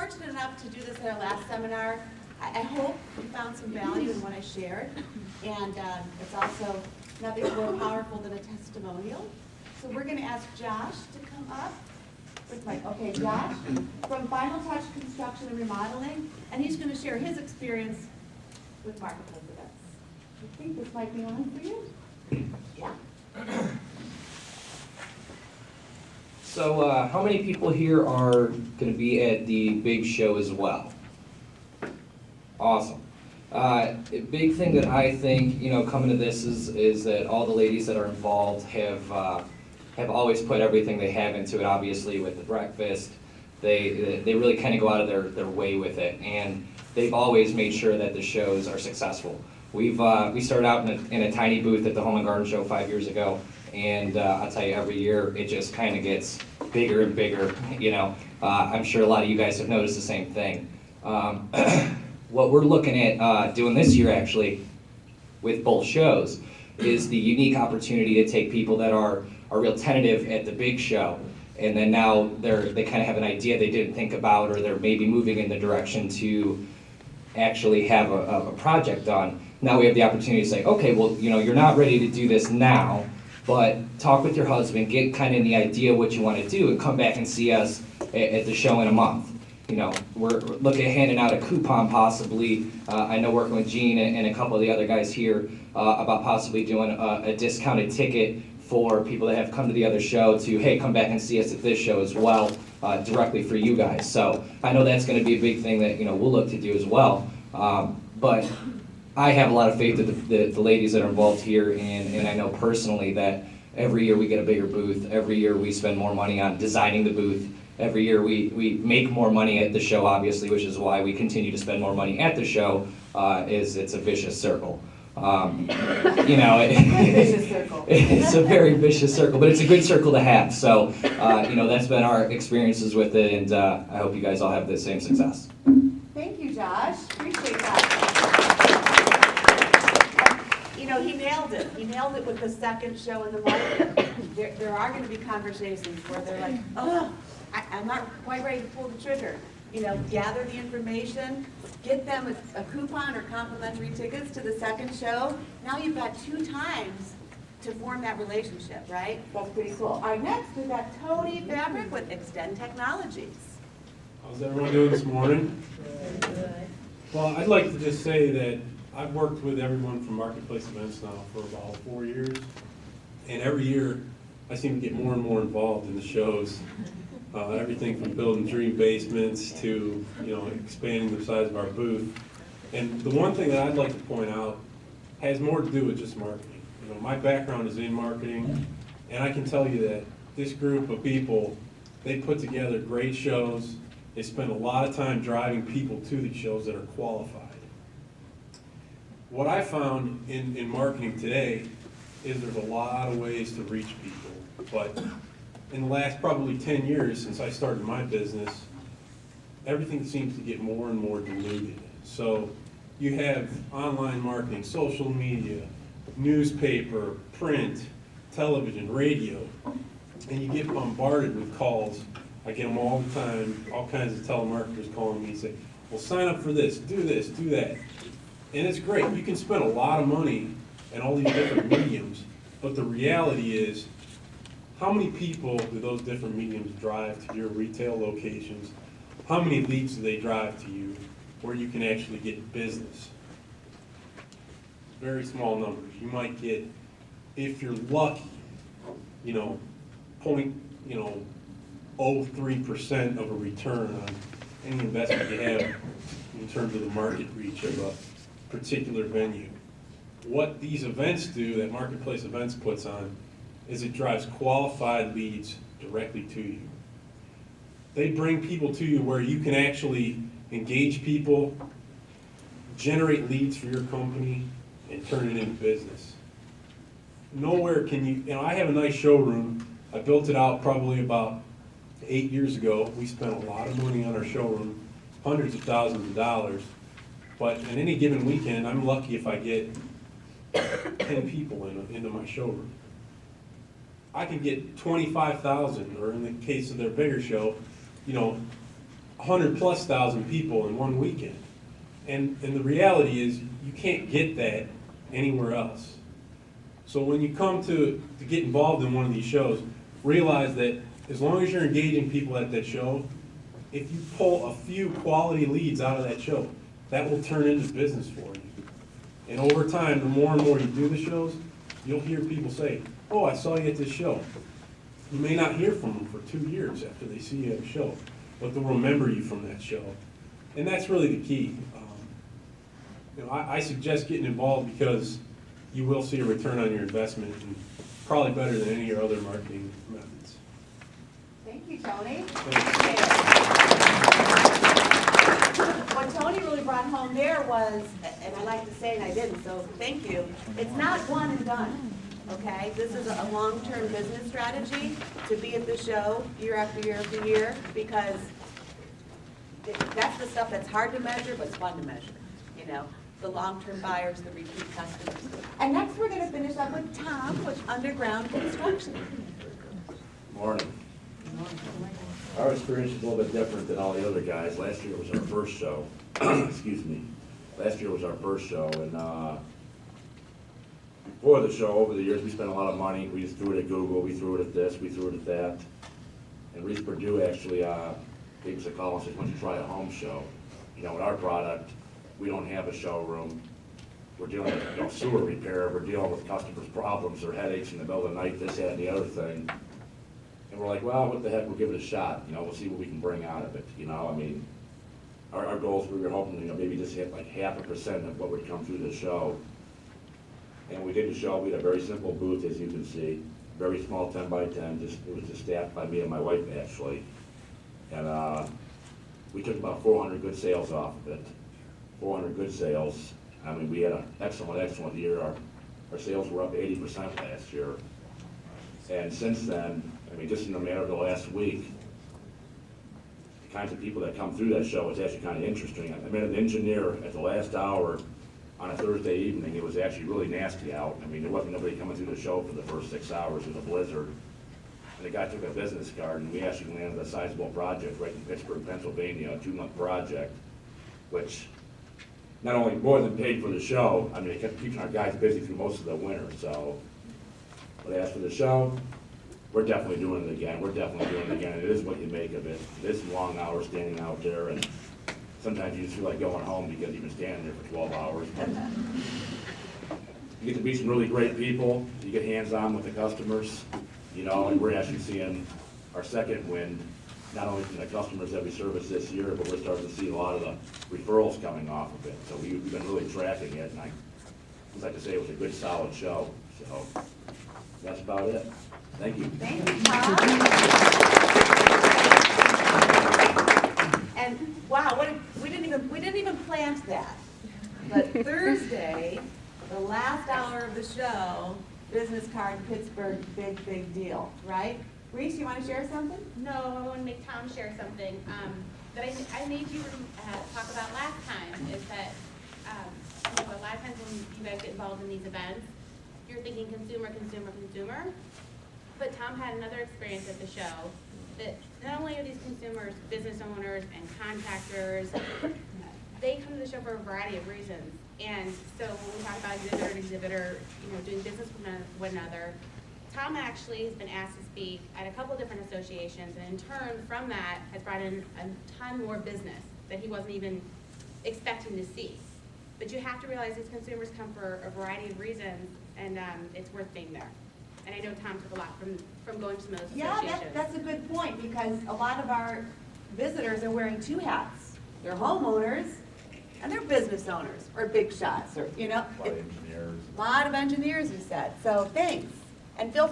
fortunate enough to do this at our last seminar. I hope you found some value in what I shared. And it's also nothing more powerful than a testimonial. So we're going to ask Josh to come up. With Mike. Okay, Josh, from Final Touch Construction and Remodeling, and he's going to share his experience with marketplace events. I think this might be on for you. Yeah. So how many people here are going to be at the big show as well? Awesome. A big thing that I think, coming to this is that all the ladies that are involved have always put everything they have into it. Obviously, with the breakfast, they really kind of go out of their way with it, and they've always made sure that the shows are successful. We started out in a tiny booth at the Home and Garden Show 5 years ago, and I'll tell you, every year it just kind of gets bigger and bigger. I'm sure a lot of you guys have noticed the same thing. What we're looking at doing this year, actually, with both shows, is the unique opportunity to take people that are real tentative at the big show, and then now they kind of have an idea they didn't think about, or they're maybe moving in the direction to actually have a project done. Now we have the opportunity to say, okay, well, you're not ready to do this now, but talk with your husband, get kind of the idea what you want to do, and come back and see us at the show in a month. We're looking at handing out a coupon possibly. I know working with Gene and a couple of the other guys here about possibly doing a discounted ticket for people that have come to the other show to, hey, come back and see us at this show as well, directly for you guys. So I know that's going to be a big thing that we'll look to do as well. But I have a lot of faith that the ladies that are involved here, and I know personally that every year we get a bigger booth, every year we spend more money on designing the booth, every year we make more money at the show, obviously, which is why we continue to spend more money at the show. It's a vicious circle. Vicious circle. It's a very vicious circle, but it's a good circle to have. So, that's been our experiences with it, and I hope you guys all have the same success. Thank you, Josh. Appreciate that. He nailed it. He nailed it with the second show in the month. There are going to be conversations where they're like, oh, I'm not quite ready to pull the trigger. Gather the information, get them a coupon or complimentary tickets to the second show. Now you've got 2 times to form that relationship, right? That's pretty cool. All right, next we've got Tony Fabric with Extend Technologies. How's everyone doing this morning? Well, I'd like to just say that I've worked with everyone from Marketplace Events now for about 4 years, and every year I seem to get more and more involved in the shows. Everything from building dream basements to expanding the size of our booth. And the one thing that I'd like to point out has more to do with just marketing. My background is in marketing, and I can tell you that this group of people, they put together great shows. They spend a lot of time driving people to these shows that are qualified. What I found in marketing today is there's a lot of ways to reach people, but in the last probably 10 years since I started my business, everything seems to get more and more diluted. So you have online marketing, social media, newspaper, print, television, radio, and you get bombarded with calls. I get them all the time, all kinds of telemarketers calling me and say, well, sign up for this, do that. And it's great. You can spend a lot of money in all these different mediums, but the reality is, how many people do those different mediums drive to your retail locations? How many leads do they drive to you where you can actually get business? Very small numbers. You might get, if you're lucky, 0.03% of a return on any investment you have in terms of the market reach of a particular venue. What these events do, that Marketplace Events puts on, is it drives qualified leads directly to you. They bring people to you where you can actually engage people, generate leads for your company, and turn it into business. Nowhere can you, I have a nice showroom. I built it out probably about 8 years ago. We spent a lot of money on our showroom, hundreds of thousands of dollars. But in any given weekend, I'm lucky if I get 10 people into my showroom. I can get 25,000, or in the case of their bigger show, 100,000+ people in one weekend. And the reality is, you can't get that anywhere else. So when you come to get involved in one of these shows, realize that as long as you're engaging people at that show, if you pull a few quality leads out of that show, that will turn into business for you. And over time, the more and more you do the shows, you'll hear people say, oh, I saw you at this show. You may not hear from them for 2 years after they see you at a show, but they'll remember you from that show. And that's really the key. I suggest getting involved because you will see a return on your investment, and probably better than any of your other marketing methods. Thank you, Tony. What Tony really brought home there was, and I like to say and I didn't, so thank you, it's not one and done, okay? This is a long-term business strategy to be at the show year after year after year, because that's the stuff that's hard to measure, but it's fun to measure, you know? The long-term buyers, the repeat customers. And next we're going to finish up with Tom with underground construction. Morning. Our experience is a little bit different than all the other guys. Last year was our first show. Excuse me. Last year was our first show, and before the show, over the years, we spent a lot of money. We just threw it at Google, we threw it at this, we threw it at that. And Reese Purdue actually gave us a call and said, why don't you try a home show? You know, with our product, we don't have a showroom. We're dealing with sewer repair. We're dealing with customers' problems or headaches in the middle of the night, this, that, and the other thing. And we're like, well, what the heck, we'll give it a shot. You know, we'll see what we can bring out of it. You know, I mean, our goals, we were hoping, you know, maybe just hit like 0.5% of what would come through the show. And we did the show. We had a very simple booth, as you can see. Very small, 10 by 10. It was just staffed by me and my wife, actually. And we took about 400 good sales off of it. 400 good sales. I mean, we had an excellent year. Our sales were up 80% last year. And since then, I mean, just in the matter of the last week, the kinds of people that come through that show is actually kind of interesting. I met an engineer at the last hour on a Thursday evening. It was actually really nasty out. I mean, there wasn't nobody coming through the show for the first 6 hours. It was a blizzard. And the guy took a business card, and we actually landed a sizable project right in Pittsburgh, Pennsylvania, a 2-month project, which not only more than paid for the show, I mean, it kept keeping our guys busy through most of the winter, so. But as for the show, we're definitely doing it again. We're definitely doing it again. It is what you make of it. It is long hours standing out there, and sometimes you just feel like going home because you've been standing there for 12 hours. But you get to meet some really great people. You get hands-on with the customers, you know, and we're actually seeing our second wind, not only from the customers that we service this year, but we're starting to see a lot of the referrals coming off of it. So we've been really tracking it, and I'd like to say it was a good, solid show. So that's about it. Thank you. Thank you, Tom. And wow, we didn't even plant that. But Thursday, the last hour of the show, business card Pittsburgh, big deal, right? Reese, you want to share something? No, I want to make Tom share something that I made you talk about last time, is that a lot of times when you guys get involved in these events, you're thinking consumer. But Tom had another experience at the show that not only are these consumers business owners and contractors, they come to the show for a variety of reasons. And so when we talk about exhibitor, you know, doing business with one another, Tom actually has been asked to speak at a couple different associations, and in turn from that has brought in a ton more business that he wasn't even expecting to see. But you have to realize these consumers come for a variety of reasons, and it's worth being there. And I know Tom took a lot from going to some of those associations. Yeah, that's a good point, because a lot of our visitors are wearing 2 hats. They're homeowners and they're business owners or big shots, or, you know. A lot of engineers. A lot of engineers, you said. So thanks. And feel free